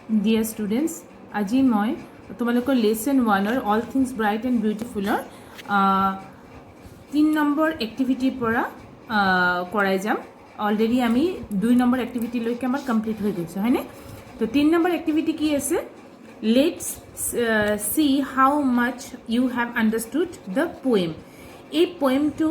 Dear students, আজি মই তোমালোকৰ lesson 1 all things bright and বিউটিফুলৰ 3 নম্বৰ এক্টিভিটিৰ পৰা কৰাই যাম। অলৰেডি আমি 2 নম্বৰ এক্টিভিটিলৈকে আমাৰ কমপ্লিট হৈ গৈছে হয়নে? তো 3 নম্বৰ এক্টিভিটি কি আছে? Let's see how much you have understood the poem. এই পোয়েমটো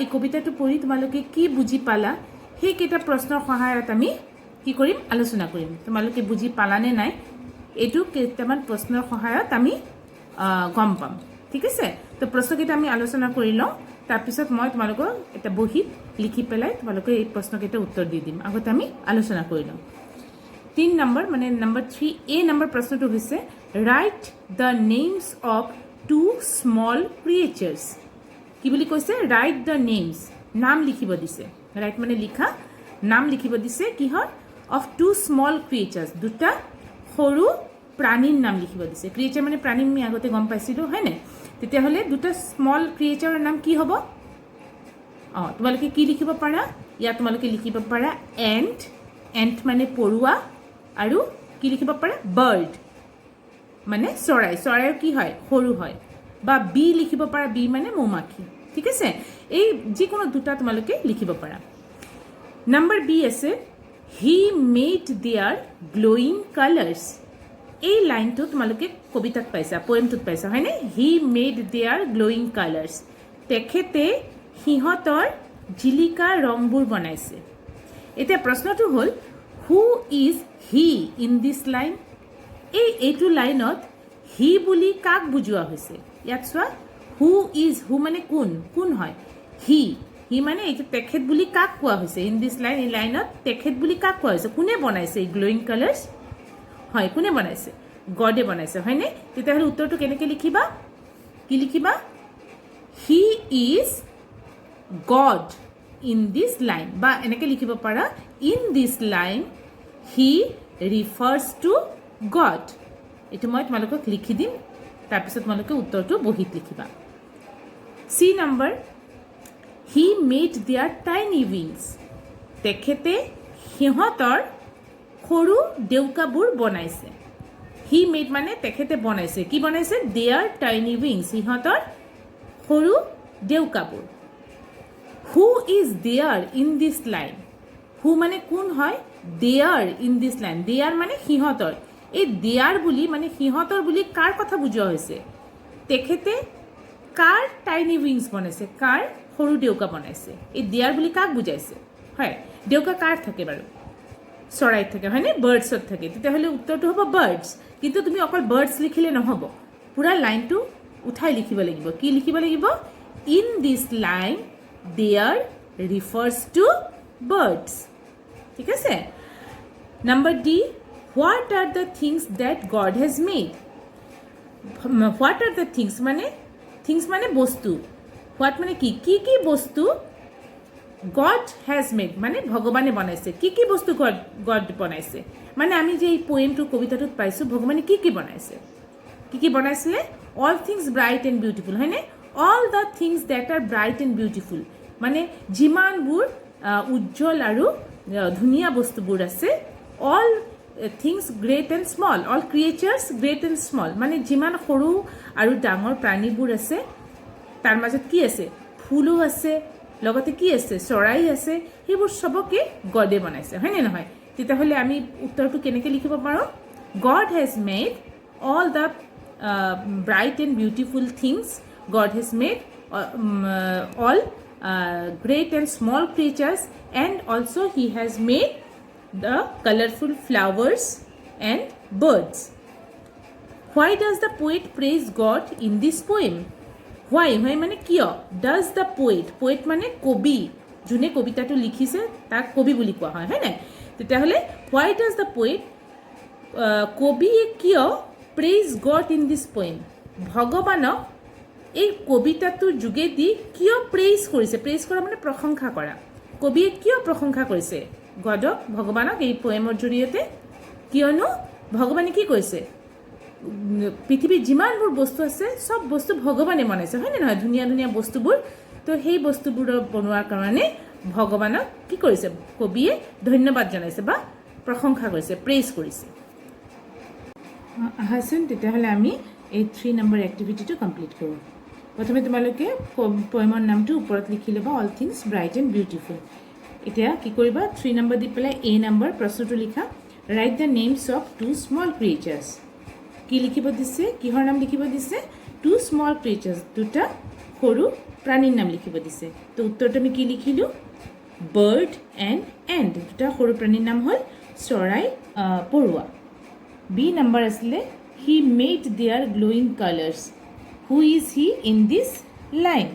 এই কবিতাটো পঢ়ি তোমালোকে কি বুজি পালা সেই কেইটা প্ৰশ্নৰ সহায়ত আমি কি কৰিম আলোচনা কৰিম। তোমালোকে বুজি পালানে নাই এইটো কেইটামান প্ৰশ্নৰ সহায়ত আমি গম পাম, ঠিক আছে? তো প্ৰশ্নকেইটা আমি আলোচনা কৰি লওঁ, তাৰপিছত মই তোমালোকক এটা বহীত লিখি পেলাই তোমালোকে এই প্ৰশ্নকেইটা উত্তৰ দি দিম। আগতে আমি আলোচনা কৰি লওঁ। 3 নম্বৰ মানে নম্বৰ 3A নম্বৰ প্ৰশ্নটো হৈছে write the names of 2 small creatures. কি বুলি কৈছে? ৰাইট দ্য নেমছ, নাম লিখিব দিছে। ৰাইট মানে লিখা, নাম লিখিব দিছে কিহৰ? অফ 2 স্মল ক্ৰিয়েচাৰ্ছ, দুটা সৰু প্ৰাণীৰ নাম লিখিব দিছে। ক্ৰিয়েচাৰ মানে প্ৰাণী আমি আগতে গম পাইছিলোঁ হয়নে? তেতিয়াহ'লে দুটা স্মল ক্ৰিয়েচাৰৰ নাম কি হ'ব? তোমালোকে কি লিখিব পাৰা? ইয়াত তোমালোকে লিখিব পাৰা এণ্ট, এণ্ট মানে পৰুৱা, আৰু কি লিখিব পাৰা? বাৰ্ড মানে চৰাই, চৰাইৰ কি হয়? সৰু হয়। বা বি লিখিব পাৰা, বি মানে মৌমাখি, ঠিক আছে? এই যিকোনো দুটা তোমালোকে লিখিব পাৰা। নম্বৰ বি আছে he made their glowing colours. এই লাইনটো তোমালোকে কবিতাত পাইছা, পোয়েমটোত পাইছা হয়নে? He made their glowing colours, তেখেতে সিহঁতৰ জিলিকা ৰংবোৰ বনাইছে। এতিয়া প্ৰশ্নটো হ'ল who is he in this line? এইটো লাইনত হি বুলি কাক বুজোৱা হৈছে? ইয়াত চোৱা, হু ইজ, হু মানে কোন, কোন হয়? হি, হি মানে এইটো তেখেত বুলি কাক কোৱা হৈছে? ইন দিছ লাইন, এই লাইনত তেখেত বুলি কাক কোৱা হৈছে? কোনে বনাইছে এই গ্ল'য়িং কালাৰ্ছ? হয়, কোনে বনাইছে? গডে বনাইছে হয়নে? তেতিয়াহ'লে উত্তৰটো কেনেকৈ লিখিবা? কি লিখিবা? He is God in this line, বা এনেকৈ লিখিব পাৰা in this line he refers to God. এইটো মই তোমালোকক লিখি দিম, তাৰপিছত তোমালোকে উত্তৰটো বহীত লিখিবা। C number he made their tiny wings, তেখেতে সিহঁতৰ সৰু ডেউকাবোৰ বনাইছে। হি মেড মানে তেখেতে বনাইছে, কি বনাইছে? দেয়াৰ টাইনি উইংছ, সিহঁতৰ সৰু ডেউকাবোৰ। Who is there in this line? Who মানে কোন হয়? There in this line, there মানে সিহঁতৰ। এই দেয়াৰ বুলি মানে সিহঁতৰ বুলি কাৰ কথা বুজোৱা হৈছে? তেখেতে কাৰ টাইনি উইংছ বনাইছে, কাৰ সৰু ডেউকা বনাইছে? এই দেয়াৰ বুলি কাক বুজাইছে? হয়, ডেউকা কাৰ থাকে বাৰু? চৰাইত থাকে হয়নে? বাৰ্ডছত থাকে। তেতিয়াহ'লে উত্তৰটো হ'ব বাৰ্ডছ। কিন্তু তুমি অকল বাৰ্ডছ লিখিলে নহ'ব, পূৰা লাইনটো উঠাই লিখিব লাগিব। কি লিখিব লাগিব? In this line their refers to birds, ঠিক আছে? Number D what are the things that God has made. What are the things মানে বস্তু। হোৱাট মানে কি কি বস্তু গড হেজ মেড মানে ভগৱানে বনাইছে। কি বস্তু গড বনাইছে? মানে আমি যে এই পোয়েমটো কবিতাটোত পাইছোঁ, ভগৱানে কি বনাইছে? কি বনাইছিলে? All things bright and beautiful হয়নে? All the things that are bright and beautiful মানে যিমানবোৰ উজ্জ্বল আৰু ধুনীয়া বস্তুবোৰ আছে। All things great and small, all creatures great and small মানে যিমান সৰু আৰু ডাঙৰ প্ৰাণীবোৰ আছে তাৰ মাজত কি আছে? ফুলো আছে, লগতে কি আছে? চৰাই আছে। সেইবোৰ চবকে গডে বনাইছে হয়নে নহয়? তেতিয়াহ'লে আমি উত্তৰটো কেনেকৈ লিখিব পাৰোঁ? God has made all the bright and beautiful things, God has made all great and small creatures, and also he has made the colorful flowers and birds. Why does the poet praise God in this poem? Why মানে কিয়? Does the poet মানে কবি, যোনে কবিতাটো লিখিছে তাক কবি বুলি কোৱা হয় হয়নে? তেতিয়াহ'লে why does the poet কবিয়ে কিয় praise God in this poem? ভগৱানক এই কবিতাটোৰ যোগেদি কিয় প্ৰেইজ কৰিছে? প্ৰেইজ কৰা মানে প্ৰশংসা কৰা। কবিয়ে কিয় প্ৰশংসা কৰিছে গডক, ভগৱানক এই পোয়েমৰ জৰিয়তে? কিয়নো ভগৱানে কি কৈছে? পৃথিৱীত যিমানবোৰ বস্তু আছে চব বস্তু ভগৱানে বনাইছে হয়নে নহয়? ধুনীয়া ধুনীয়া বস্তুবোৰ। তো সেই বস্তুবোৰ বনোৱাৰ কাৰণে ভগৱানক কি কৰিছে? কবিয়ে ধন্যবাদ জনাইছে বা প্ৰশংসা কৰিছে, প্ৰেইজ কৰিছে। আহাচোন তেতিয়াহ'লে আমি এই 3 নম্বৰ এক্টিভিটিটো কমপ্লিট কৰোঁ। প্ৰথমে তোমালোকে পয়েমৰ নামটো ওপৰত লিখি ল'বা, all things bright and beautiful. এতিয়া কি কৰিবা, 3 নম্বৰ দি পেলাই এ নম্বৰ প্ৰশ্নটো লিখা, write the names of 2 small creatures. কি লিখিব দিছে, কিহৰ নাম লিখিব দিছে, 2 স্মল ক্ৰিয়েচাৰ্ছ, দুটা সৰু প্ৰাণীৰ নাম লিখিব দিছে। তো উত্তৰটো আমি কি লিখিলোঁ, বাৰ্ড এণ্ড দুটা সৰু প্ৰাণীৰ নাম হ'ল চৰাই পৰুৱা। বি নম্বৰ আছিলে, he made their glowing colours. Who is he in this line.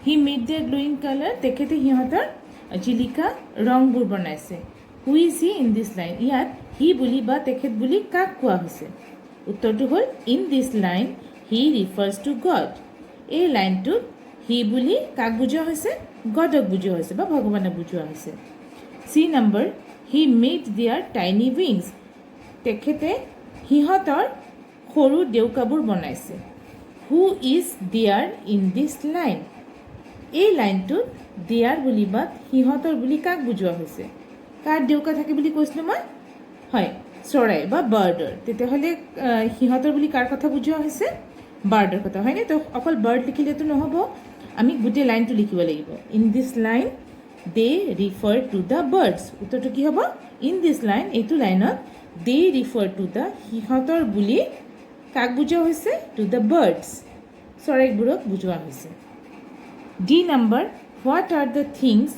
He made their glowing colour, তেখেতে সিহঁতৰ জিলিকা ৰংবোৰ বনাইছে। Who is he in this line, ইয়াত হি বুলি বা তেখেত বুলি কাক কোৱা হৈছে। উত্তৰটো হ'ল in this line he refers to god. এই লাইনটোত হি বুলি কাক বুজোৱা হৈছে, গডক বুজোৱা হৈছে বা ভগৱানক বুজোৱা হৈছে। C number, he made their tiny wings. তেখেতে সিহঁতৰ সৰু ডেউকাবোৰ বনাইছে। Who is there in this line. এই লাইনটোত দেয়াৰ বুলি বা সিহঁতৰ বুলি কাক বুজোৱা হৈছে, কাৰ ডেউকা থাকে বুলি কৈছিলোঁ মই, হয় চৰাই বা বাৰ্ডৰ। তেতিয়াহ'লে সিহঁতৰ বুলি কাৰ কথা বুজোৱা হৈছে, বাৰ্ডৰ কথা, হয়নে? তো অকল বাৰ্ড লিখিলেতো নহ'ব, আমি গোটেই লাইনটো লিখিব লাগিব। In this line they refer to the birds. উত্তৰটো কি হ'ব, ইন দিছ লাইন, এইটো লাইনত দে ৰিফাৰ টু দ্য, সিহঁতৰ বুলি কাক বুজোৱা হৈছে, টু দ্য বাৰ্ডছ, চৰাইবোৰক বুজোৱা হৈছে। D number, what are the things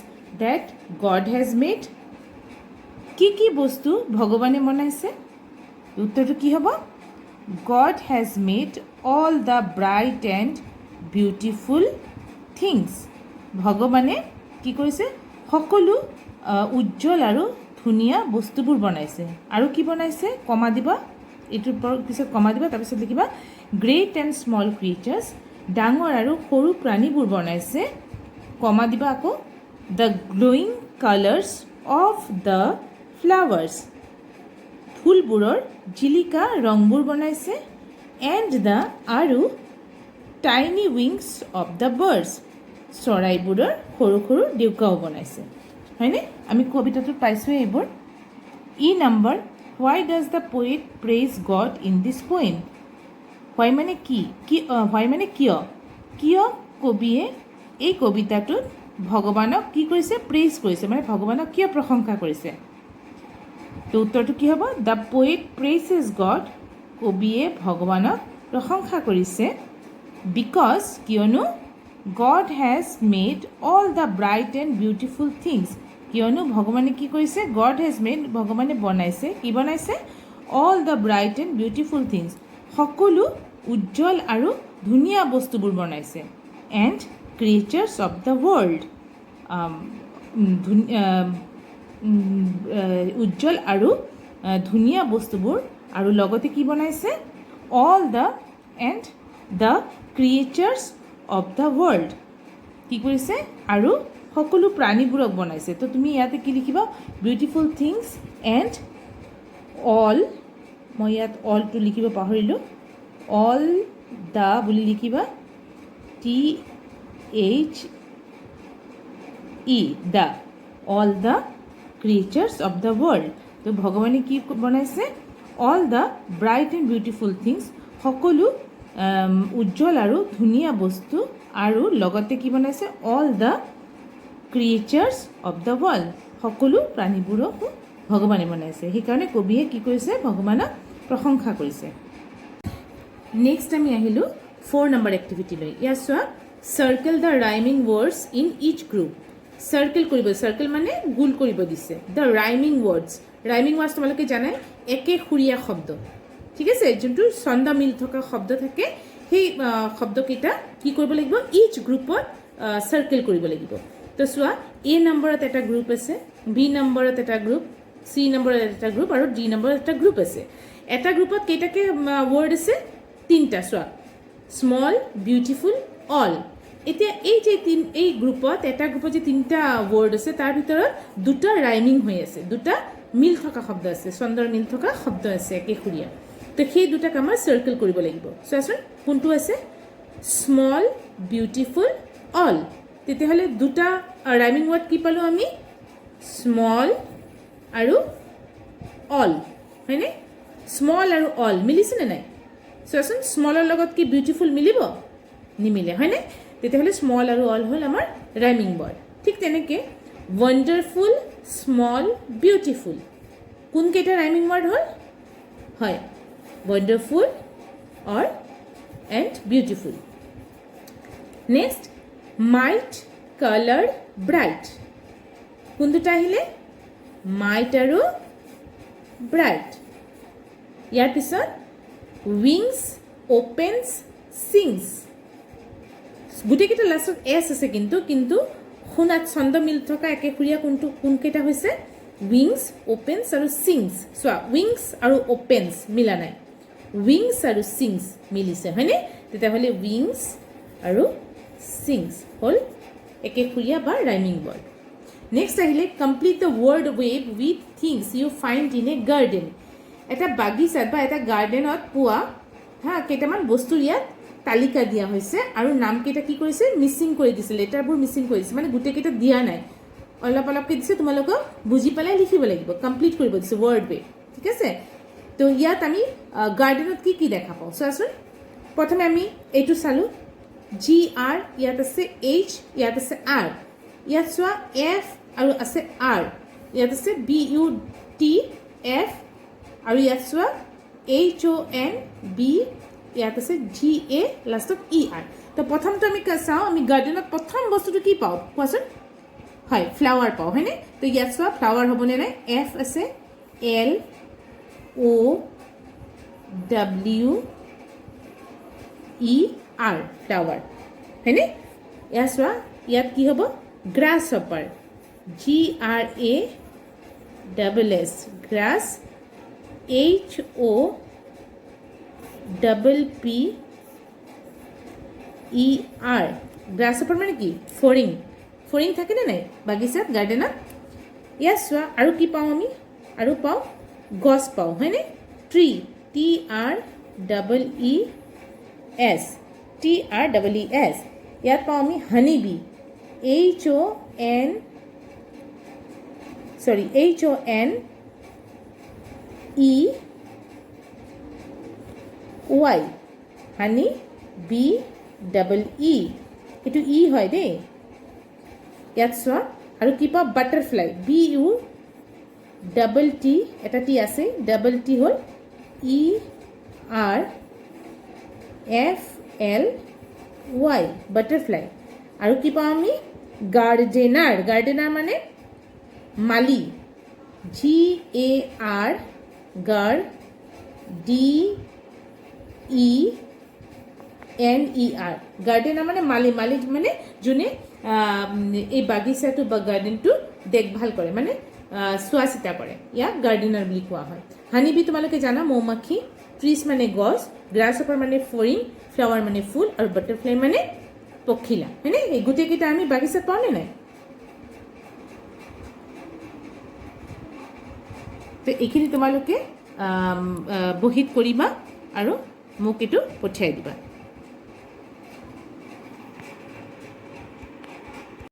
that God has made. কি কি বস্তু ভগৱানে বনাইছে। উত্তৰটো কি হ'ব, God has made all the bright and beautiful things. ভগৱানে কি কৰিছে, সকলো উজ্জ্বল আৰু ধুনীয়া বস্তুবোৰ বনাইছে। আৰু কি বনাইছে, কমা দিবা, এইটোৰ পিছত কমা দিবা, তাৰপিছত লিখিবা গ্ৰেট এণ্ড স্মল ক্ৰিয়েচাৰ্ছ, ডাঙৰ আৰু সৰু প্ৰাণীবোৰ বনাইছে, কমা দিবা আকৌ the glowing colours of the flowers, ফুলবোৰৰ জিলিকা ৰংবোৰ বনাইছে, এণ্ড দ্য, আৰু tiny wings of the birds, চৰাইবোৰৰ সৰু সৰু ডেউকাও বনাইছে, হয়নে? আমি কবিতাটোত পাইছোঁৱে এইবোৰ। E number, why does the poet praise God in this poem. Why মানে কি, হোৱাই মানে কিয়, কিয় কবিয়ে এই কবিতাটোত ভগৱানক কি কৰিছে, প্ৰেইজ কৰিছে, মানে ভগৱানক কিয় প্ৰশংসা কৰিছে। তো উত্তৰটো কি হ'ব, দ্য প'য়েট প্ৰেইজেছ গড, কবিয়ে ভগৱানক প্ৰশংসা কৰিছে, বিকজ, কিয়নো God has made all the bright and beautiful things, কিয়নো ভগৱানে কি কৰিছে, গড হেজ মেড, ভগৱানে বনাইছে, কি বনাইছে, all the bright and beautiful things, সকলো উজ্জ্বল আৰু ধুনীয়া বস্তুবোৰ বনাইছে, and creatures of the world, উজ্জ্বল আৰু ধুনীয়া বস্তুবোৰ, আৰু লগতে কি বনাইছে, all the and the creatures of the world, কি কৰিছে, আৰু সকলো প্ৰাণীবোৰক বনাইছে। তো তুমি ইয়াতে কি লিখিবা, বিউটিফুল থিংছ এণ্ড অল, মই ইয়াত অলটো লিখিব পাহৰিলোঁ, অল দ্য বুলি লিখিবা, THE, the, all the creatures of the world. তো ভগৱানে কি বনাইছে, all the bright and beautiful things, সকলো উজ্জ্বল আৰু ধুনীয়া বস্তু, আৰু লগতে কি বনাইছে, all the creatures of the world, সকলো প্ৰাণীবোৰকো ভগৱানে বনাইছে। সেইকাৰণে কবিয়ে কি কৰিছে, ভগৱানক প্ৰশংসা কৰিছে। নেক্সট আমি আহিলোঁ 4 নম্বৰ এক্টিভিটিলৈ। ইয়াত চোৱা, circle the rhyming words in each group. Circle কৰিব, চাৰ্কেল মানে গোল কৰিব দিছে, the rhyming words. Rhyming words তোমালোকে জানাই, একে সুৰীয়া শব্দ, ঠিক আছে, যোনটো ছন্দ মিল থকা শব্দ থাকে, সেই শব্দকেইটা কি কৰিব লাগিব, ইচ গ্ৰুপত চাৰ্কেল কৰিব লাগিব। তো চোৱা, এ নম্বৰত এটা গ্ৰুপ আছে, বি নম্বৰত এটা গ্ৰুপ, চি নম্বৰত এটা গ্ৰুপ, আৰু ডি নম্বৰত এটা গ্ৰুপ আছে। এটা গ্ৰুপত কেইটাকে ৱৰ্ড আছে, 3টা। চোৱা, স্মল, বিউটিফুল, অল। এতিয়া এই গ্ৰুপত, এটা গ্ৰুপত যে 3টা ৱৰ্ড আছে, তাৰ ভিতৰত 2টা ৰাইমিং হৈ আছে, 2টা মিল থকা শব্দ আছে, ছন্দৰ মিল থকা শব্দ আছে একেসুৰীয়া। তো সেই 2টাক আমাৰ চাৰ্কেল কৰিব লাগিব। চোৱাচোন কোনটো আছে, স্মল, বিউটিফুল, অল। তেতিয়াহ'লে 2টা ৰাইমিং ৱৰ্ড কি পালোঁ আমি, স্মল আৰু অল, হয়নে? স্মল আৰু অল মিলিছেনে নাই চোৱাচোন স্মলৰ লগত কি বিউটিফুল মিলিব নিমিলে হয়নে তেতিয়াহ'লে স্মল আৰু অল হ'ল আমাৰ ৰাইমিং ৱৰ্ড ঠিক তেনেকৈ ৱণ্ডাৰফুল স্মল বিউটিফুল কোনকেইটা ৰাইমিং ৱৰ্ড হ'ল হয় wonderful or and beautiful next might colour bright কোন দুটা আহিলে মাইট আৰু ব্ৰাইট ইয়াৰ পিছত উইংছ অপেন্স চিংছ গোটেইকেইটা লাষ্টত এছ আছে কিন্তু শুনাত ছন্দ মিল থকা একেখুৰীয়া কোনকেইটা হৈছে উইংছ অপেন্স আৰু চিংছ চোৱা উইংছ আৰু অপেন্স মিলা নাই উইংছ আৰু চিংছ মিলিছে হয়নে তেতিয়াহ'লে উইংছ আৰু চিংছ হ'ল একেখুৰীয়া বা ৰাইমিং ৱৰ্ড নেক্সট আহিলে complete the word web with things you find in a garden এটা বাগিচাত বা এটা গাৰ্ডেনত পোৱা কেইটামান বস্তুৰ ইয়াত তালিকা দিয়া হৈছে আৰু নামকেইটা কি কৰিছে মিচিং কৰি দিছে লেটাৰবোৰ মিচিং কৰি দিছে মানে গোটেইকেইটা দিয়া নাই অলপ অলপকৈ দিছে তোমালোকক বুজি পেলাই লিখিব লাগিব কমপ্লিট কৰিব দিছে ৱৰ্ড ৱে ঠিক আছে তো ইয়াত আমি গাৰ্ডেনত কি কি দেখা পাওঁ চোৱাচোন প্ৰথমে আমি এইটো চালোঁ জি আৰ ইয়াত আছে এইচ ইয়াত আছে আৰ ইয়াত চোৱা এফ আৰু আছে আৰ ইয়াত আছে বি ইউ টি এফ আৰু ইয়াত চোৱা এইচ অ' এন বি ইয়াত আছে জি এ লাষ্টত ই আৰ তো প্ৰথমটো আমি চাওঁ আমি গাৰ্ডেনত প্ৰথম বস্তুটো কি পাওঁ কোৱাচোন হয় ফ্লাৱাৰ পাওঁ হয়নে তো ইয়াত চোৱা ফ্লাৱাৰ হ'বনে নাই এফ আছে এল অ' ডাব্লিউ ই আৰ ফ্লাৱাৰ হয়নে ইয়াত চোৱা ইয়াত কি হ'ব গ্ৰাছ হপাৰ জি আৰ এ double S grass H O' double P E R grass hopper মানে কি ফৰিং থাকেনে নাই বাগিচাত গাৰ্ডেনত ইয়াত চোৱা আৰু কি পাওঁ আমি আৰু পাওঁ গছ পাওঁ হয়নে tree T R double E S T R double E S ইয়াত পাওঁ আমি honey bee H O' N E Y honey bee double E এইটো ই হয় দেই ইয়াত চোৱা আৰু কি পাওঁ butterfly B U double T এটা টি আছে ডাবল টি হ'ল E R F L Y butterfly আৰু কি পাওঁ আমি গাৰ্ডেনাৰ মানে মালি G A R gar D E N E R gardener মানে মালি মানে যোনে এই বাগিচাটো বা গাৰ্ডেনটো দেখভাল কৰে মানে চোৱা চিতা কৰে ইয়াক গাৰ্ডেনাৰ বুলি কোৱা হয় হানিবি তোমালোকে জানা মৌমাখি ট্ৰিজ মানে গছ গ্ৰাছ হপাৰ মানে ফৰিং ফ্লাৱাৰ মানে ফুল আৰু বাটাৰফ্লাই মানে পখিলা হয়নে এই গোটেইকেইটা আমি বাগিচাত পাওঁনে নাই তো এইখিনি তোমালোকে বহীত কৰিবা আৰু মোক এইটো পঠিয়াই দিবা